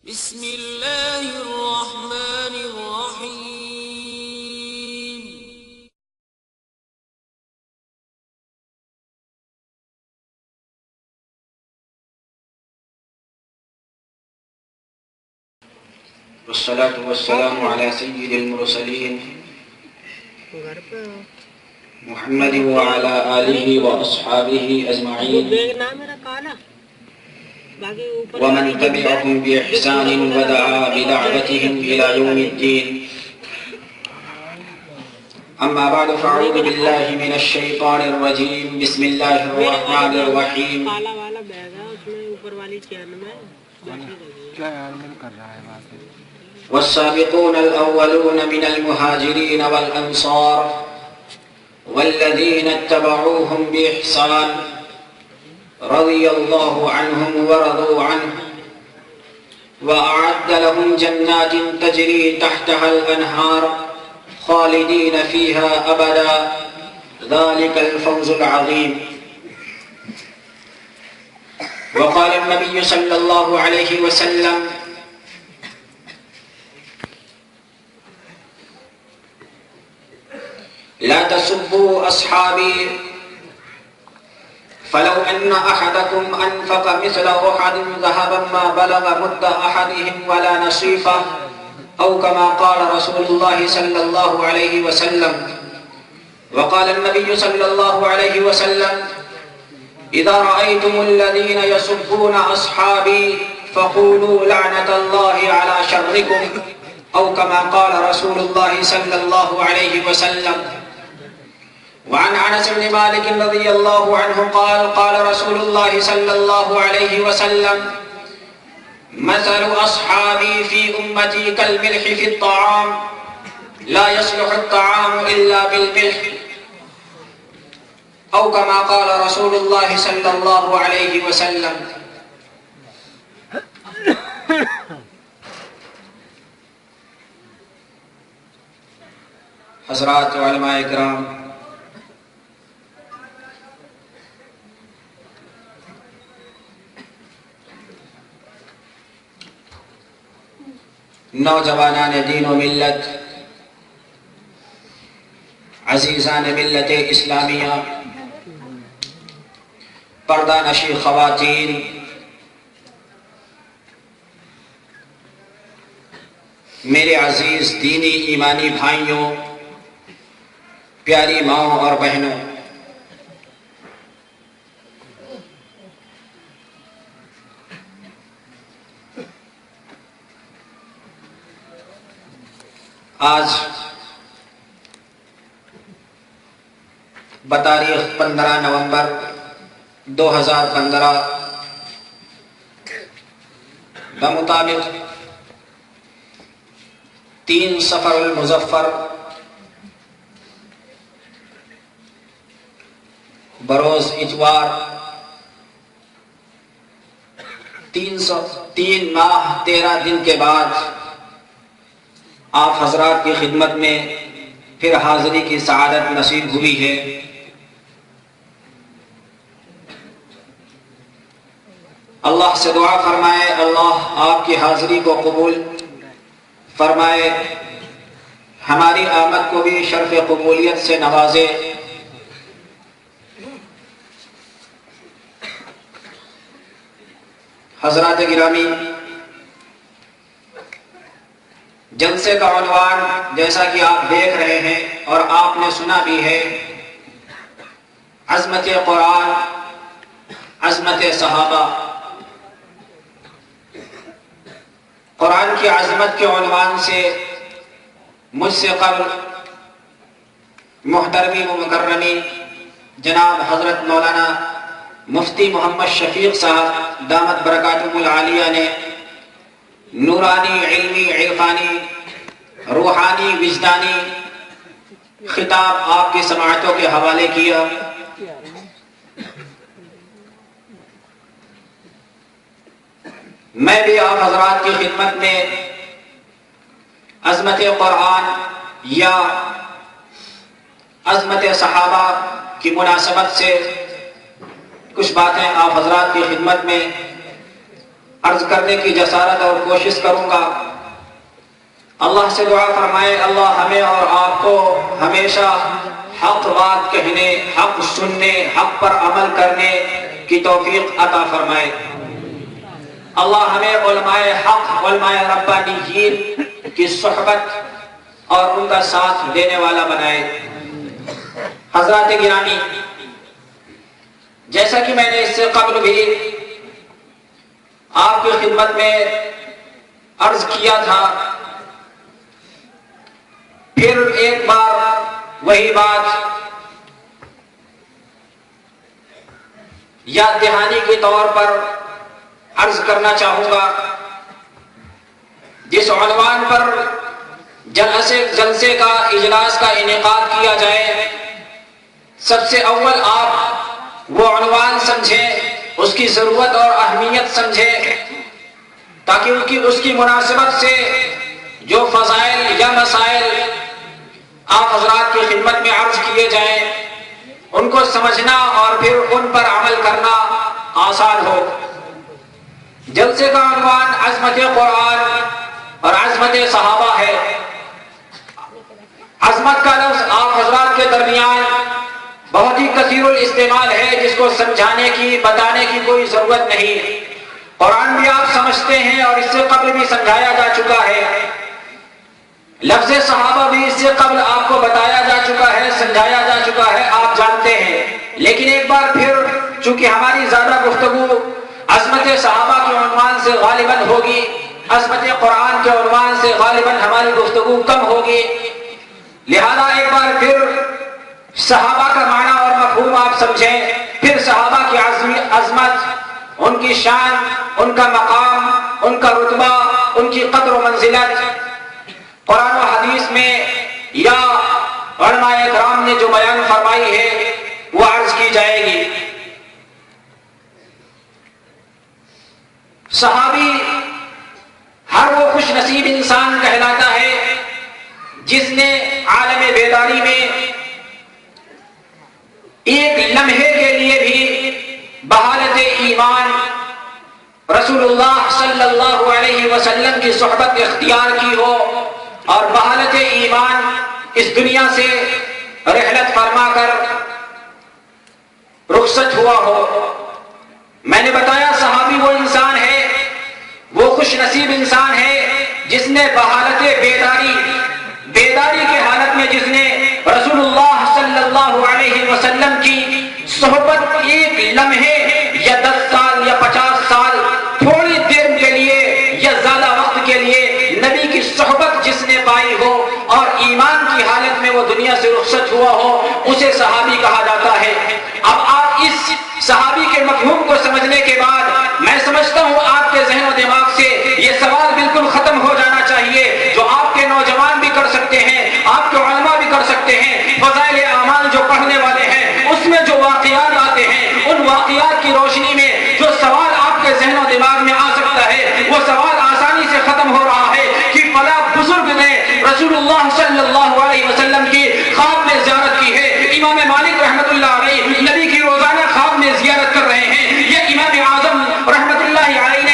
بسم اللہ الرحمن الرحیم۔ والصلاة والسلام على سيد المرسلين محمد وعلى آله وأصحابه أجمعين ومن تبعهم بإحسان ودعا بدعوتهم إلى يوم الدين. أما بعد فأعوذ بالله من الشيطان الرجيم. بسم الله الرحمن الرحيم. والسابقون الأولون من المهاجرين والأنصار والذين اتبعوهم بإحسان رضي الله عنهم ورضوا عنه وأعد لهم جنات تجري تحتها الأنهار خالدين فيها أبدا ذلك الفوز العظيم. وقال النبي صلى الله عليه وسلم: لا تسبوا أصحابي فلو أن أحدكم أنفق مثل أحد ذهبا ما بلغ مد أحدهم ولا نصيفه أو كما قال رسول الله صلى الله عليه وسلم. وقال النبي صلى الله عليه وسلم: إذا رأيتم الذين يسبون أصحابي فقولوا لعنة الله على شركم أو كما قال رسول الله صلى الله عليه وسلم. وعن أنس بن مالك رضي الله عنه قال: قال رسول الله صلى الله عليه وسلم: مثل أصحابي في أمتي كالملح في الطعام لا يصلح الطعام إلا بالملح أو كما قال رسول الله صلى الله عليه وسلم. حضرات علماء کرام، نوجوانان دین و ملت، عزیزان ملت اسلامیہ، پردہ نشی خواتین، میرے عزیز دینی ایمانی بھائیوں، پیاری ماؤں اور بہنوں، آج بتاریخ 15 نومبر 2015 بمطابق 3 صفر المظفر بروز اتوار 3 ماہ 13 دن کے بعد آپ حضرات کی خدمت میں پھر حاضری کی سعادت نصیب ہوئی ہے۔ اللہ سے دعا فرمائے اللہ آپ کی حاضری کو قبول فرمائے، ہماری آمد کو بھی شرف قبولیت سے نوازے۔ حضرات گرامی، جلسے کا عنوان جیسا کہ آپ دیکھ رہے ہیں اور آپ نے سنا بھی ہے، عظمت قرآن، عظمت صحابہ۔ قرآن کی عظمت کے عنوان سے مجھ سے قبل محترمی و مکرمی جناب حضرت مولانا مفتی محمد شفیق صاحب دامت برکاتہم العالیہ نے نورانی، علمی، عرفانی، روحانی، وجدانی خطاب آپ کی سماعتوں کے حوالے کیا۔ میں بھی آپ حضرات کی خدمت میں عظمت قرآن یا عظمت صحابہ کی مناسبت سے کچھ باتیں آپ حضرات کی خدمت میں عرض کرنے کی جسارت اور کوشش کروں گا۔ اللہ سے دعا فرمائے اللہ ہمیں اور آپ کو ہمیشہ حق بات کہنے، حق سننے، حق پر عمل کرنے کی توفیق عطا فرمائے۔ اللہ ہمیں علماء حق، علماء ربانیین کی صحبت اور ان کا ساتھ دینے والا بنائے۔ حضرات گرامی، جیسا کہ میں نے اس سے قبل بھی آپ کی خدمت میں عرض کیا تھا، پھر ایک بار وہی بات یاد دہانی کے طور پر عرض کرنا چاہوں گا۔ جس عنوان پر جلسے کا اجلاس کا انعقاد کیا جائے، سب سے اول آپ وہ عنوان سمجھیں، اس کی ضرورت اور اہمیت سمجھیں، تاکہ اس کی مناسبت سے جو فضائل یا مسائل آپ حضرات کی خدمت میں عرض کیے جائیں ان کو سمجھنا اور پھر ان پر عمل کرنا آسان ہو۔ جلسے کا عنوان عظمت قرآن اور عظمت صحابہ ہے۔ عظمت کا لفظ آپ حضرات کے درمیان بہت ہی کثیر الاستعمال ہے، جس کو سمجھانے کی، بتانے کی کوئی ضرورت نہیں۔ قرآن بھی آپ سمجھتے ہیں اور اس سے قبل بھی سمجھایا جا چکا ہے، لفظ صحابہ بھی اس سے قبل آپ کو بتایا جا چکا ہے، سمجھایا جا چکا ہے، آپ جانتے ہیں۔ لیکن ایک بار پھر چونکہ ہماری زیادہ گفتگو عظمت صحابہ کے عنوان سے غالباً ہوگی، عظمت قرآن کے عنوان سے غالباً ہماری گفتگو کم ہوگی، لہذا ایک بار پھر صحابہ کا معنی اور مفہوم آپ سمجھیں، پھر صحابہ کی عظمت، ان کی شان، ان کا مقام، ان کا رتبہ، ان کی قدر و منزلت قرآن و حدیث میں یا علماء کرام نے جو بیان فرمائی ہے وہ عرض کی جائے گی۔ صحابی ہر وہ خوش نصیب انسان کہلاتا ہے جس نے عالم بیداری میں ایک لمحے کے لیے بھی بحالت ایمان رسول اللہ صلی اللہ علیہ وسلم کی صحبت اختیار کی ہو اور بحالت ایمان اس دنیا سے رحلت فرما کر رخصت ہوا ہو۔ میں نے بتایا صحابی وہ انسان ہے، وہ خوش نصیب انسان ہے جس نے بحالت بیداری کی حالت میں جس نے رسول اللہ صلی اللہ علیہ وسلم کی صحبت ایک لمحے یا 10 سال یا 50 سال تھوڑی دیر کے لیے یا زیادہ وقت کے لیے نبی کی صحبت جس نے پائی ہو اور ایمان کی حالت میں وہ دنیا سے رخصت ہوا ہو، اسے صحابی کہا جاتا ہے۔ اب آپ اس صحابی کے مفہوم کو سمجھنے کے بعد میں سمجھتا ہوں آپ کے ذہن و دماغ سے یہ سوال بالکل ختم ہو جانا چاہیے جو آپ کے نوجوان بھی کر سکتے ہیں، آپ کے علماء بھی کر سکتے ہیں۔ فضائل اعمال جو پڑھنے والے ہیں اس میں جو واقعات آتے ہیں، ان واقعات کی روشنی میں جو سوال آپ کے ذہن و دماغ میں آ سکتا ہے وہ سوال آسانی سے ختم ہو رہا ہے کہ فلاں بزرگ نے رسول اللہ صلی اللہ علیہ وسلم کی خواب میں زیارت کی ہے۔ امام مالک رحمت اللہ علیہ نبی کی روزانہ خواب میں زیارت کر رہے ہیں، یہ امام اعظم رحمت اللہ علیہ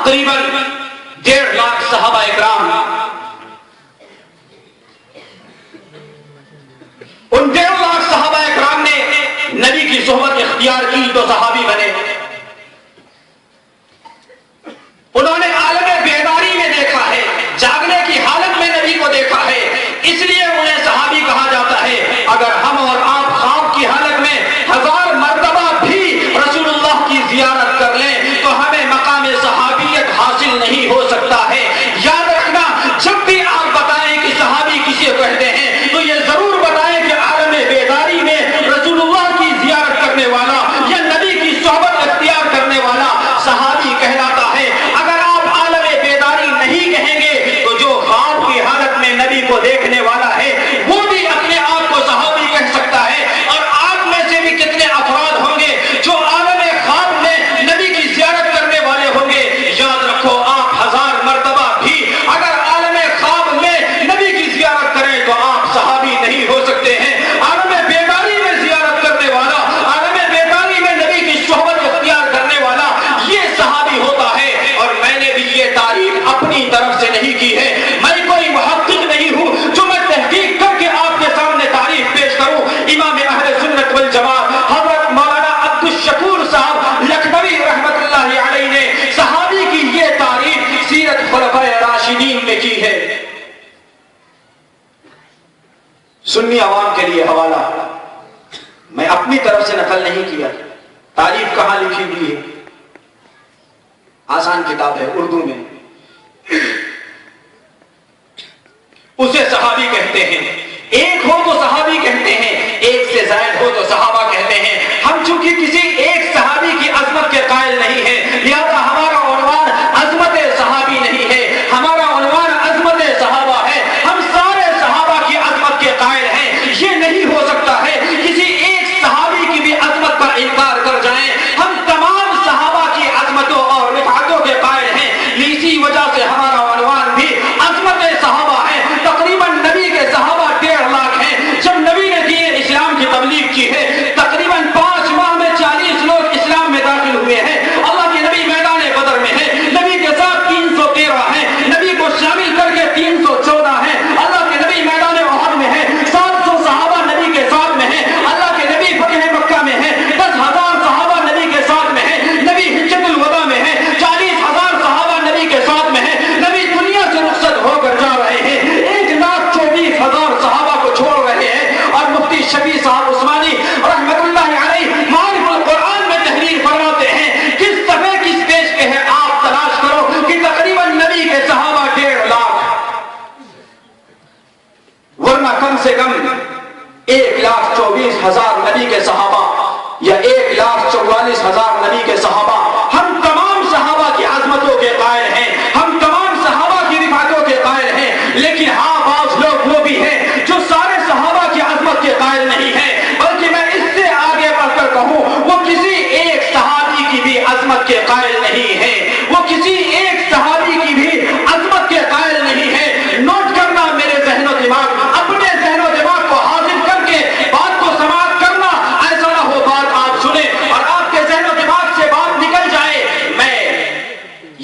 تقریباً 1.5 لاکھ صحابہ اکرام، ان 1.5 لاکھ صحابہ اکرام نے نبی کی صحبت اختیار کی تو صحابی بنے. انہوں نے عالم بیداری میں دیکھا ہے، جاگنے کی حالت میں نبی کو دیکھا ہے، اس لیے انہیں صحابی کہا جاتا ہے. اگر ہم اور آپ خواب کی حالت میں 1000 مرتبہ بھی رسول اللہ کی زیارت کر لیں تو ہمیں مقام صحابیت حاصل نہیں ہو سکتا ہے. یاد رکھنا، جب بھی آپ بتائیں کہ صحابی کسی کو کہتے ہیں تو یہ ضرور بتائیں کہ عالم بیداری میں رسول اللہ کی زیارت کرنے والا یا نبی کی صحبت اختیار کرنے والا صحابی کہلاتا ہے. اگر آپ عالم بیداری نہیں کہیں گے تو جو خواب کی حالت میں نبی کو دیکھنے والا ہے وہ بھی اپنے آپ کو صحابی کہہ سکتا ہے. اور آپ میں سے بھی کتنے افراد ہوں گے جو عالم خواب میں نبی کی زیارت کرنے والے ہوں گے. یاد رکھو، آپ 1000 مرتبہ بھی اگر عالم خواب میں نبی کی زیارت کریں تو آپ صحابی نہیں ہو سکتے ہیں. عالم بیداری میں زیارت کرنے والا، عالم بیداری میں نبی کی صحبت اختیار کرنے والا، یہ صحابی ہوتا ہے. اور میں نے بھی یہ تعریف اپنی طرف سے نہیں کی ہے، میں کوئی محقق نہیں ہوں جو میں تحقیق کر کے آپ کے سامنے تعریف پیش کروں. امام اہل سنت والجماعت حضرت مولانا عبدالشکور صاحب لکھنوی رحمت اللہ علیہ نے صحابی کی یہ تعریف سیرت خلفائے راشدین میں کی ہے. سنی عوام کے لیے حوالہ، میں اپنی طرف سے نقل نہیں کیا. تعریف کہاں لکھی ہوئی ہے؟ آسان کتاب ہے اردو میں. اسے صحابی کہتے ہیں. ایک ہو تو صحابی کہتے ہیں، ایک سے زائد ہو تو صحابہ کہتے ہیں. ہم چونکہ کسی ایک صحابی کی عظمت کے قائل نہیں ہیں، لہذا ہمارا عنوان عظمت صحابی نہیں ہے، ہمارا عنوان عظمت صحابہ ہے. ہم سارے صحابہ کی عظمت کے قائل ہیں. یہ نہیں ہو سکتا ہے کسی ایک صحابی کی بھی عظمت پر انکار کر جائیں. ہم تمام صحابہ کی عظمتوں اور رفعتوں کے قائل ہیں. اسی وجہ سے ہمارا عنوان بھی عظمت صحابہ ہے. تقریباً نبی کے صحابہ 1.5 لاکھ ہیں. جب نبی نے دین اسلام کی تبلیغ کی ہے، تقریباً 5 ماہ میں 40 لوگ اسلام میں داخل ہوئے ہیں. اللہ کے نبی میدان بدر میں ہیں، نبی کے ساتھ 313 ہیں، نبی کو شامل کر کے 314 ہیں. اللہ کے نبی میدان احد میں ہیں، 700 صحابہ نبی کے ساتھ میں ہیں. اللہ کے نبی فتح مکہ میں ہیں، 10,000 صحابہ نبی کے ساتھ میں ہیں. نبی حجۃ الوداع میں ہیں، 40,000 صحابہ نبی کے ساتھ میں ہیں. نبی دنیا سے رخصت ہو کر جا رہے ہیں، 1,24,000 صحابہ کو چھوڑ رہے ہیں. اور مفتی شفیع صاحب عثمانی رحمت اللہ علیہ معارف القرآن میں تحریر فرماتے ہیں، کس صفحے کس پیج پہ ہے آپ تلاش کرو کہ تقریباً نبی کے صحابہ 1.5 لاکھ، ورنہ کم سے کم 1,24,000 نبی کے صحابہ یا 1,44,000 نبی کے صحابہ. ہم تمام صحابہ کی عظمتوں کے قائل ہیں، ہم تمام صحابہ کی رفعتوں کے قائل ہیں. لیکن ہاں، بعض لوگ وہ بھی ہیں جو سارے صحابہ کی عظمت کے قائل نہیں ہیں، بلکہ میں اس سے آگے بڑھ کر کہوں وہ کسی ایک صحابی کی بھی عظمت کے قائل نہیں ہے. وہ کسی ایک صحابی کی بھی عظمت کے قائل نہیں ہے. نوٹ کرنا میرے ذہن و دماغ، اپنے ذہن و دماغ کو حاضر کر کے بات کو سماعت کرنا. ایسا نہ ہو بات آپ سنیں اور آپ کے ذہن و دماغ سے بات نکل جائے. میں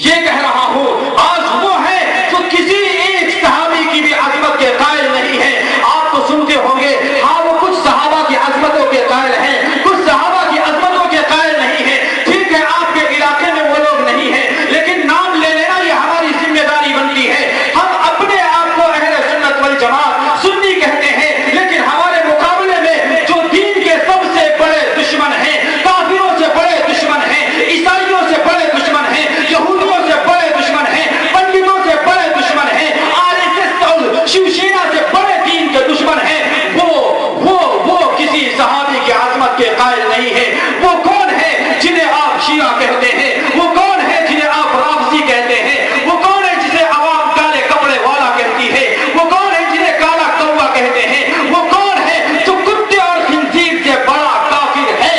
یہ کہہ رہا ہوں، آج وہ ہے جو کسی ایک صحابی کی بھی عظمت کے قائل نہیں ہے. آپ تو سنتے ہوں گے، ہاں وہ کچھ صحابہ کی عظمتوں کے قائل ہیں، کچھ صحابہ کی عظمتوں کے قائل نہیں ہیں. ٹھیک ہے، آپ کے علاقے میں وہ لوگ نہیں ہیں، لیکن نام لے لینا یہ ہماری ذمہ داری بنتی ہے. ہم اپنے آپ کو اہل سنت والجماعت سنی کہتے ہیں، لیکن ہمارے مقابلے میں جو دین کے سب سے بڑے دشمن ہیں، کافروں سے بڑے دشمن ہیں، عیسائیوں سے بڑے دشمن ہیں، یہودیوں سے بڑے دشمن ہیں، پنڈتوں سے بڑے دشمن ہیں، RSS اور شیو سینا سے بڑے دین کے دشمن ہیں، وہ کسی صحابی کی عظمت کے قائل نہیں ہے. وہ کون ہے جنہیں آپ شیعہ کہتے ہیں؟ وہ کون ہے جنہیں آپ رافضی کہتے ہیں؟ وہ کون ہے جسے عوام کالے کپڑے والا کہتی ہے؟ وہ کون ہے جنہیں کالا کوا کہتے ہیں؟ وہ کون ہے جو کتے اور خنزیر سے بڑا کافر ہے؟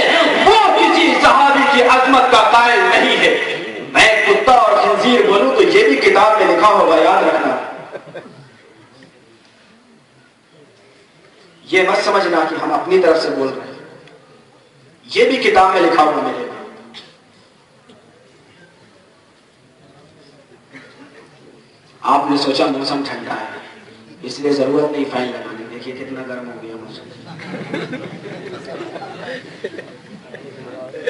وہ کسی صحابی کی عظمت کا قائل نہیں ہے. میں کتا اور خنزیر بولوں تو یہ بھی کتاب میں لکھا ہوگا، یاد رکھنا. یہ مت سمجھنا کہ ہم اپنی طرف سے بول رہے ہیں، یہ بھی کتاب میں لکھا ہوا میرے. آپ نے سوچا موسم ٹھنڈا ہے اس لیے ضرورت نہیں فین لگانے، دیکھیے کتنا گرم ہو گیا موسم.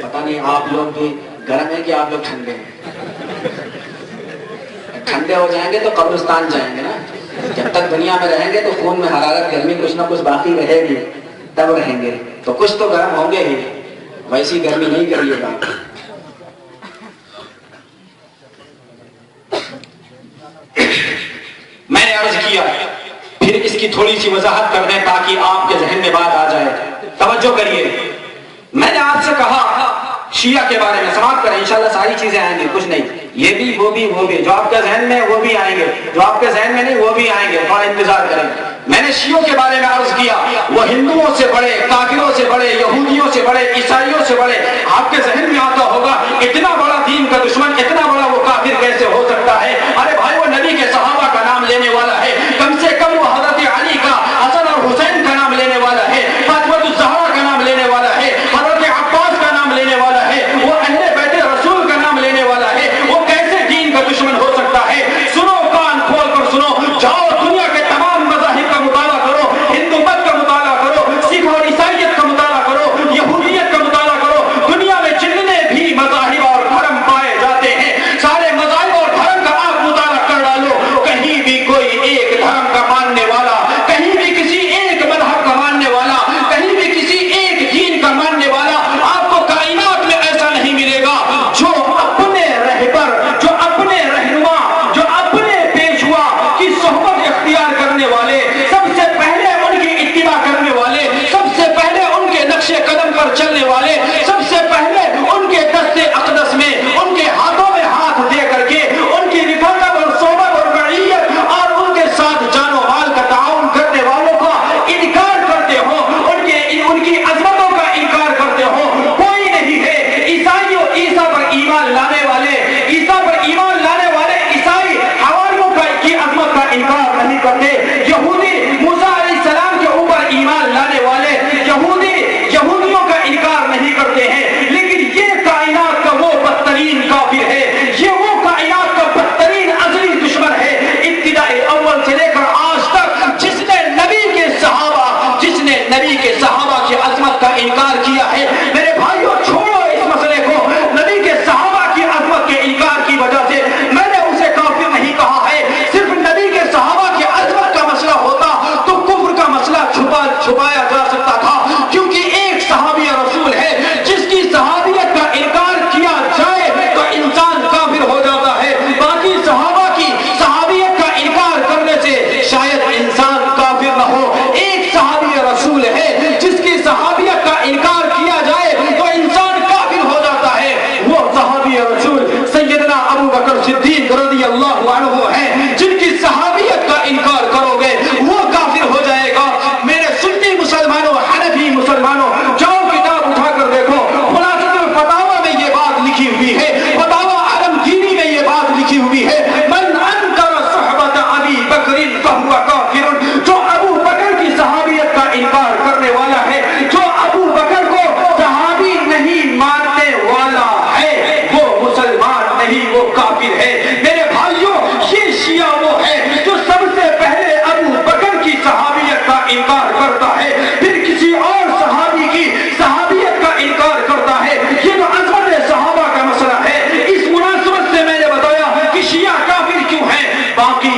پتہ نہیں آپ لوگ بھی گرم ہے کہ آپ لوگ ٹھنڈے ہیں. ٹھنڈے ہو جائیں گے تو قبرستان جائیں گے نا. جب تک دنیا میں رہیں گے تو خون میں حرارت گرمی کچھ نہ کچھ باقی رہے گی، تب رہیں گے تو کچھ تو گرم ہوں گے ہی. ویسی گرمی نہیں کریے گا. میں نے عرض کیا پھر اس کی تھوڑی سی وضاحت کر دیں تاکہ آپ کے ذہن میں بات آ جائے. توجہ کریے. میں نے آپ سے کہا شیعہ کے بارے میں سماعت کریں، انشاءاللہ ساری چیزیں آئیں گی، کچھ نہیں، یہ بھی وہ بھی وہ بھی جو آپ کے ذہن میں وہ بھی آئیں گے، جو آپ کے ذہن میں نہیں وہ بھی آئیں گے، تھوڑا انتظار کریں. میں نے شیعوں کے بارے میں عرض کیا وہ ہندوؤں سے بڑے، کافروں سے بڑے، یہودیوں سے بڑے، عیسائیوں سے بڑے. آپ کے ذہن میں آتا ہوگا اتنا بڑا دین کا دشمن، اتنا بڑا وہ کافر کیسے ہو سکتا ہے؟ ارے بھائی وہ نبی کے صحابہ کا نام لینے والا ہے، کم سے کم وہ حضرت علی کا، حسن اور حسین کا نام لینے والا ہے، فاطمہ الزہرا کا نام لینے والا ہے، حضرت عباس کا نام لینے والا ہے، وہ اہل بیت رسول کا نام لینے والا ہے. وہ کیسے دین کا دشمن ہو سکتا ہے؟ سنو، کان کھول کر سنو. جاؤ دنیا کے تمام مذاہب کا مطالعہ کرو، ہندو مت کا مطالعہ کرو، سکھ اور عیسائیت کا مطالعہ کرو، یہودیت کا مطالعہ کرو. دنیا میں جتنے بھی مذاہب اور دھرم پائے جاتے ہیں سارے مذاہب اور دھرم کا آپ مطالعہ کر ڈالو. کہیں بھی کوئی ایک دھرم کا ماننے والا، کہیں بھی کسی ایک مذہب کا ماننے والا، کہیں بھی کسی ایک دین کا ماننے والا آپ کو کائنات میں ایسا نہیں ملے گا جو اپنے رہبر، جو اپنے رہنما، جو اپنے پیشوا کی صحبت اختیار کرنے والے، سب سے پہلے ان کی اتباع کرنے والے، سب سے پہلے ان کے نقش قدم پر چلنے والے، سب سے پہلے ان کے دست اقدس میں، ان کے ہاتھوں میں ہاتھ دے کر کے ان کی رفاقت اور صحبت اور معیت اور ان کے ساتھ جان و مال کا تعاون کرنے والوں کا انکار کرتے ہو، ان کی عظمتوں کا انکار کرتے ہو، کوئی نہیں ہے. عیسیٰ پر ایمان لانے والے، عیسیٰ پر ایمان لانے والے عیسائی حواریوں کی عظمت کا انکار نہیں کرتے. یہودی موسیٰ علیہ السلام کے اوپر ایمان لانے والے یہودیوں کا انکار نہیں کرتے ہیں. لیکن یہ کائنات کا وہ بدترین کافر ہے، یہ وہ کائنات کا بدترین ازلی دشمن ہے ابتدائی اول سے لے کر آج تک، جس نے نبی کے صحابہ کی عظمت کا انکار کیا ہے. میرے بھائیوں چھوڑو اس مسئلے کو. نبی کے صحابہ کی عظمت کے انکار کی وجہ سے میں نے اسے کافر نہیں کہا ہے. صرف نبی کے صحابہ کی عظمت کا مسئلہ ہوتا تو کفر کا مسئلہ چھپایا جا سکتا تھا، کیونکہ ایک صحابی رسول ہے جس کی صحابیت کا انکار کیا جائے تو انسان کافر ہو جاتا ہے. باقی صحابہ کی صحابیت کا انکار کرنے سے شاید انسان کافر نہ ہو. ایک صحابی رسول ہے جس کی صحابیت کا انکار کیا جائے تو انسان کافر ہو جاتا ہے. وہ صحابی رسول سیدنا ابو بکر صدیق رضی اللہ عنہ ہیں، جن کی صحابیت کا انکار کرو گے وہ کافر ہو جائے گا. میرے سنی مسلمانوں، حنفی مسلمانوں، جاؤ کتاب اٹھا کر دیکھو، خلاصۃ الفتاوی میں یہ بات لکھی ہوئی ہے، فتاوی عالمگیری میں یہ بات لکھی ہوئی ہے. من انکر صحبت ابی بکر فہو کافر. جو ابو بکر کی صحابیت کا انکار کرنے والا ہے، جو ابو بکر کو صحابی نہیں ماننے والا ہے، وہ مسلمان نہیں، وہ کافر ہے. میرے بھائیوں یہ شیعہ وہ ہے جو سب سے پہلے ابو بکر کی صحابیت کا انکار کرتا ہے، پھر کسی اور صحابی کی صحابیت کا انکار کرتا ہے. یہ تو عظمت صحابہ کا مسئلہ ہے. اس مناسبت سے میں نے بتایا کہ شیعہ کافر کیوں ہیں. باقی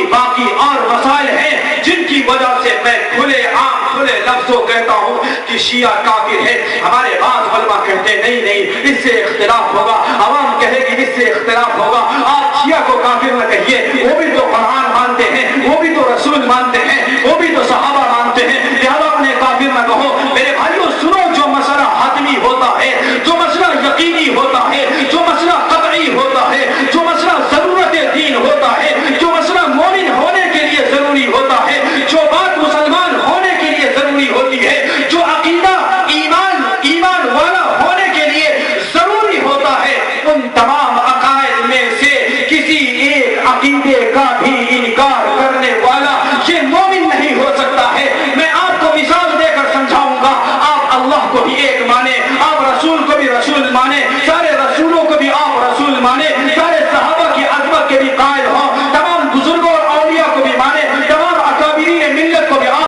اور مسائل ہیں جن کی وجہ سے میں کھلے لفظوں کہتا ہوں کہ شیعہ کافر ہے. ہمارے بعض علماء کہتے نہیں، اس سے اختلاف ہوگا.